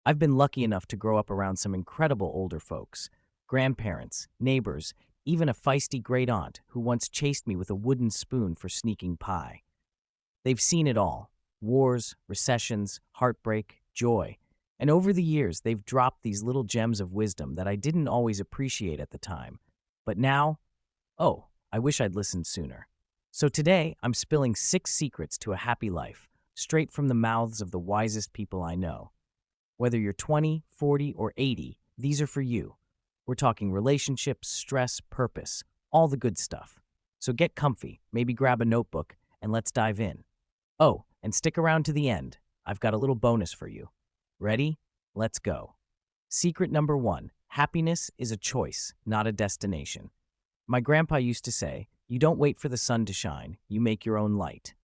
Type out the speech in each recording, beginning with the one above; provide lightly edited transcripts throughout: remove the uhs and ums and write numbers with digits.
I've been lucky enough to grow up around some incredible older folks, grandparents, neighbors, even a feisty great aunt who once chased me with a wooden spoon for sneaking pie. They've seen it all: wars, recessions, heartbreak, joy. And over the years, they've dropped these little gems of wisdom that I didn't always appreciate at the time. But now, oh, I wish I'd listened sooner. So today, I'm spilling 6 secrets to a happy life, straight from the mouths of the wisest people I know. Whether you're 20, 40, or 80, these are for you. We're talking relationships, stress, purpose, all the good stuff. So get comfy, maybe grab a notebook, and let's dive in. Oh, and stick around to the end. I've got a little bonus for you. Ready? Let's go. Secret number 1: happiness is a choice, not a destination. My grandpa used to say, "You don't wait for the sun to shine, you make your own light."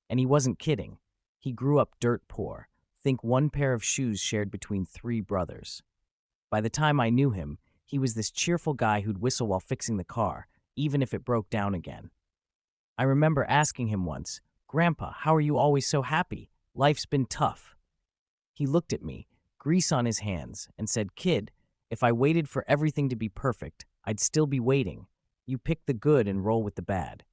And he wasn't kidding. He grew up dirt poor. Think one pair of shoes shared between 3 brothers. By the time I knew him, he was this cheerful guy who'd whistle while fixing the car, even if it broke down again. I remember asking him once, "Grandpa, how are you always so happy? Life's been tough." He looked at me, grease on his hands, and said, "Kid, if I waited for everything to be perfect, I'd still be waiting. You pick the good and roll with the bad."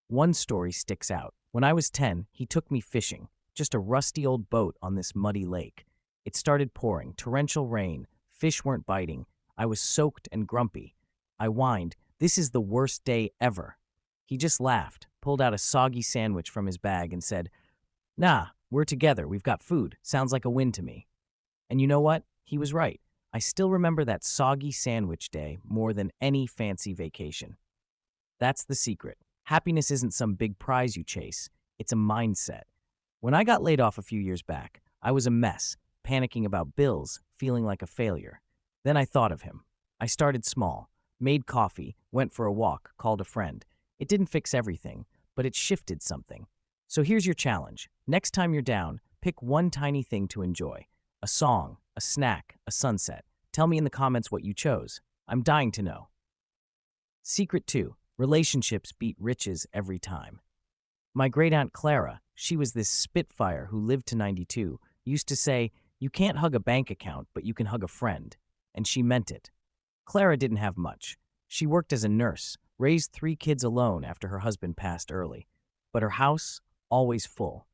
One story sticks out. When I was 10, he took me fishing, just a rusty old boat on this muddy lake. It started pouring, torrential rain, fish weren't biting. I was soaked and grumpy. I whined, "This is the worst day ever." He just laughed, pulled out a soggy sandwich from his bag, and said, "Nah, we're together, we've got food. Sounds like a win to me." And you know what? He was right. I still remember that soggy sandwich day more than any fancy vacation. That's the secret. Happiness isn't some big prize you chase, it's a mindset. When I got laid off a few years back, I was a mess, panicking about bills, feeling like a failure. Then I thought of him. I started small, made coffee, went for a walk, called a friend. It didn't fix everything, but it shifted something. So here's your challenge. Next time you're down, pick one tiny thing to enjoy: a song, a snack, a sunset. Tell me in the comments what you chose. I'm dying to know. Secret 2: relationships beat riches every time. My great aunt Clara, she was this spitfire who lived to 92, used to say, "You can't hug a bank account, but you can hug a friend." And she meant it. Clara didn't have much. She worked as a nurse, raised 3 kids alone after her husband passed early. But her house, always full.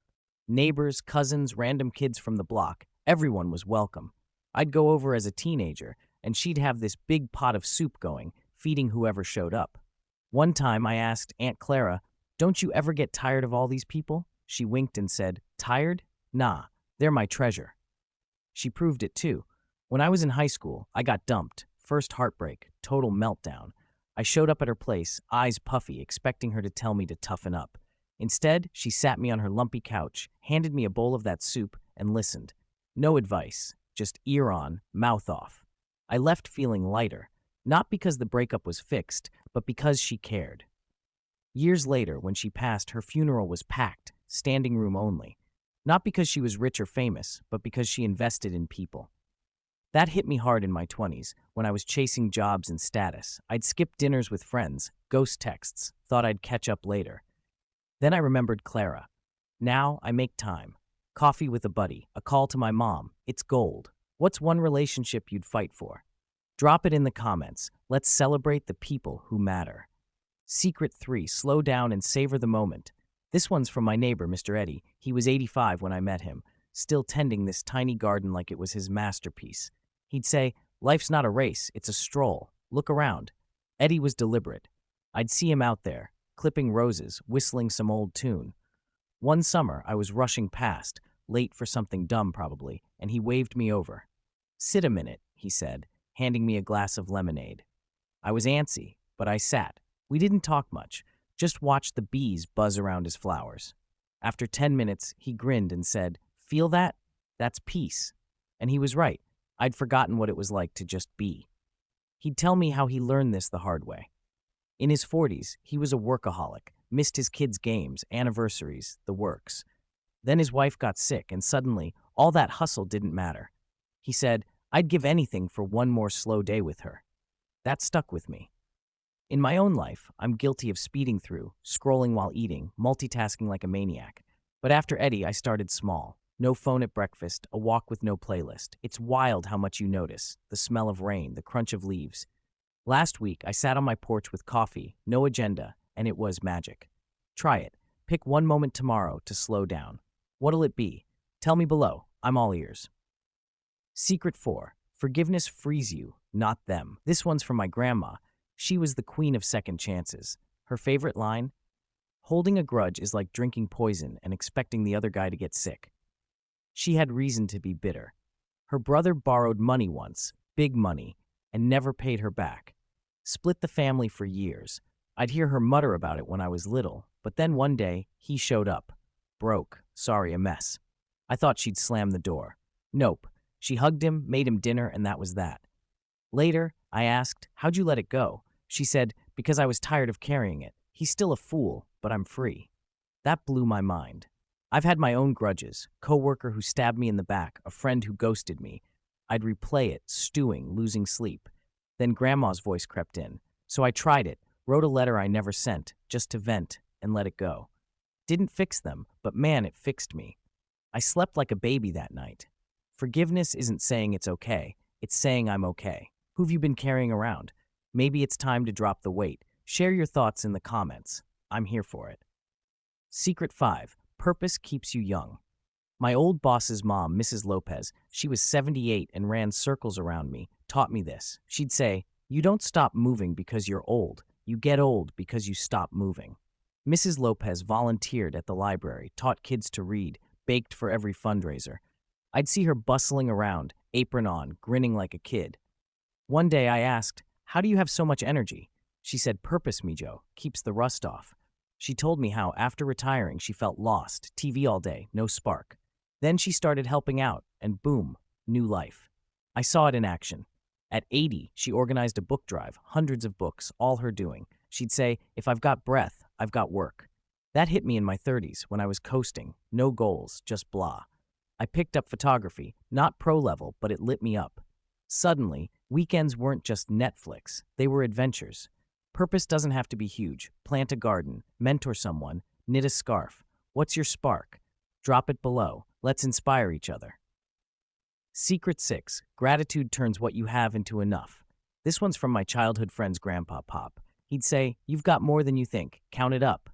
Neighbors, cousins, random kids from the block, everyone was welcome. I'd go over as a teenager, and she'd have this big pot of soup going, feeding whoever showed up. One time I asked Aunt Clara, "Don't you ever get tired of all these people?" She winked and said, "Tired? Nah, they're my treasure." She proved it too. When I was in high school, I got dumped. First heartbreak, total meltdown. I showed up at her place, eyes puffy, expecting her to tell me to toughen up. Instead, she sat me on her lumpy couch, handed me a bowl of that soup, and listened. No advice, just ear on, mouth off. I left feeling lighter, not because the breakup was fixed, but because she cared. Years later, when she passed, her funeral was packed, standing room only. Not because she was rich or famous, but because she invested in people. That hit me hard in my 20s, when I was chasing jobs and status. I'd skip dinners with friends, ghost texts, thought I'd catch up later. Then I remembered Clara. Now I make time. Coffee with a buddy, a call to my mom. It's gold. What's one relationship you'd fight for? Drop it in the comments. Let's celebrate the people who matter. Secret 3: slow down and savor the moment. This one's from my neighbor, Mr. Eddie. He was 85 when I met him, still tending this tiny garden like it was his masterpiece. He'd say, "Life's not a race, it's a stroll. Look around." Eddie was deliberate. I'd see him out there, clipping roses, whistling some old tune. One summer, I was rushing past, late for something dumb probably, and he waved me over. "Sit a minute," he said, handing me a glass of lemonade. I was antsy, but I sat. We didn't talk much, just watched the bees buzz around his flowers. After 10 minutes, he grinned and said, "Feel that? That's peace." And he was right. I'd forgotten what it was like to just be. He'd tell me how he learned this the hard way. In his 40s, he was a workaholic, missed his kids' games, anniversaries, the works. Then his wife got sick, and suddenly, all that hustle didn't matter. He said, "I'd give anything for one more slow day with her." That stuck with me. In my own life, I'm guilty of speeding through, scrolling while eating, multitasking like a maniac. But after Eddie, I started small. No phone at breakfast, a walk with no playlist. It's wild how much you notice. The smell of rain, the crunch of leaves. Last week, I sat on my porch with coffee, no agenda, and it was magic. Try it. Pick one moment tomorrow to slow down. What'll it be? Tell me below. I'm all ears. Secret 4. Forgiveness frees you, not them. This one's from my grandma. She was the queen of second chances. Her favorite line? Holding a grudge is like drinking poison and expecting the other guy to get sick. She had reason to be bitter. Her brother borrowed money once, big money, and never paid her back. Split the family for years. I'd hear her mutter about it when I was little, but then one day, he showed up. Broke, sorry, a mess. I thought she'd slam the door. Nope. She hugged him, made him dinner, and that was that. Later, I asked, how'd you let it go? She said, because I was tired of carrying it. He's still a fool, but I'm free. That blew my mind. I've had my own grudges, coworker who stabbed me in the back, a friend who ghosted me. I'd replay it, stewing, losing sleep. Then Grandma's voice crept in. So I tried it, wrote a letter I never sent, just to vent, and let it go. Didn't fix them, but man, it fixed me. I slept like a baby that night. Forgiveness isn't saying it's okay, it's saying I'm okay. Who've you been carrying around? Maybe it's time to drop the weight. Share your thoughts in the comments. I'm here for it. Secret 5. Purpose keeps you young. My old boss's mom, Mrs. Lopez, she was 78 and ran circles around me, taught me this. She'd say, you don't stop moving because you're old. You get old because you stop moving. Mrs. Lopez volunteered at the library, taught kids to read, baked for every fundraiser. I'd see her bustling around, apron on, grinning like a kid. One day I asked, how do you have so much energy? She said, purpose, Mijo, keeps the rust off. She told me how, after retiring, she felt lost, TV all day, no spark. Then she started helping out, and boom, new life. I saw it in action. At 80, she organized a book drive, hundreds of books, all her doing. She'd say, if I've got breath, I've got work. That hit me in my 30s, when I was coasting, no goals, just blah. I picked up photography, not pro level, but it lit me up. Suddenly, weekends weren't just Netflix, they were adventures. Purpose doesn't have to be huge. Plant a garden, mentor someone, knit a scarf. What's your spark? Drop it below. Let's inspire each other. Secret 6. Gratitude turns what you have into enough. This one's from my childhood friend's grandpa, Pop. He'd say, you've got more than you think. Count it up.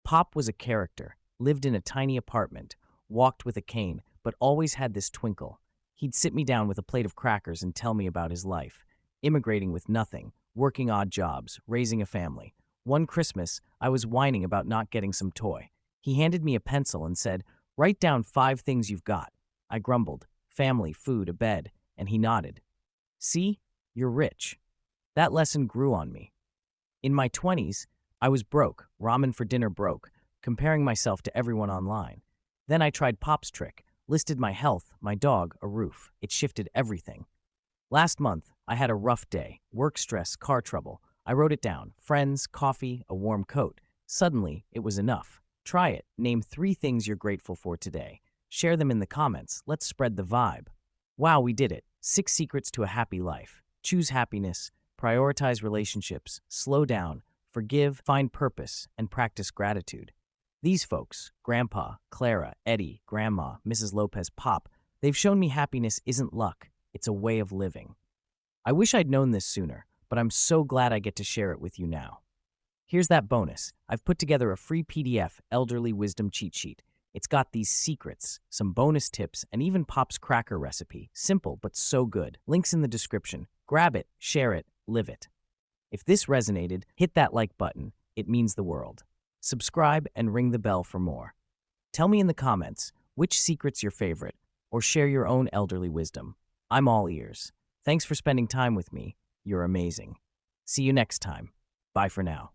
Pop was a character, lived in a tiny apartment, walked with a cane, but always had this twinkle. He'd sit me down with a plate of crackers and tell me about his life. Immigrating with nothing, working odd jobs, raising a family. One Christmas, I was whining about not getting some toy. He handed me a pencil and said, write down 5 things you've got. I grumbled, family, food, a bed, and he nodded. See, you're rich. That lesson grew on me. In my 20s, I was broke, ramen for dinner broke, comparing myself to everyone online. Then I tried Pop's trick, listed my health, my dog, a roof. It shifted everything. Last month, I had a rough day, work stress, car trouble. I wrote it down, friends, coffee, a warm coat. Suddenly, it was enough. Try it. Name 3 things you're grateful for today. Share them in the comments. Let's spread the vibe. Wow, we did it. 6 secrets to a happy life. Choose happiness, prioritize relationships, slow down, forgive, find purpose, and practice gratitude. These folks, Grandpa, Clara, Eddie, Grandma, Mrs. Lopez, Pop, they've shown me happiness isn't luck, it's a way of living. I wish I'd known this sooner, but I'm so glad I get to share it with you now. Here's that bonus. I've put together a free PDF elderly wisdom cheat sheet. It's got these secrets, some bonus tips, and even Pop's cracker recipe. Simple, but so good. Links in the description. Grab it, share it, live it. If this resonated, hit that like button. It means the world. Subscribe and ring the bell for more. Tell me in the comments which secret's your favorite, or share your own elderly wisdom. I'm all ears. Thanks for spending time with me. You're amazing. See you next time. Bye for now.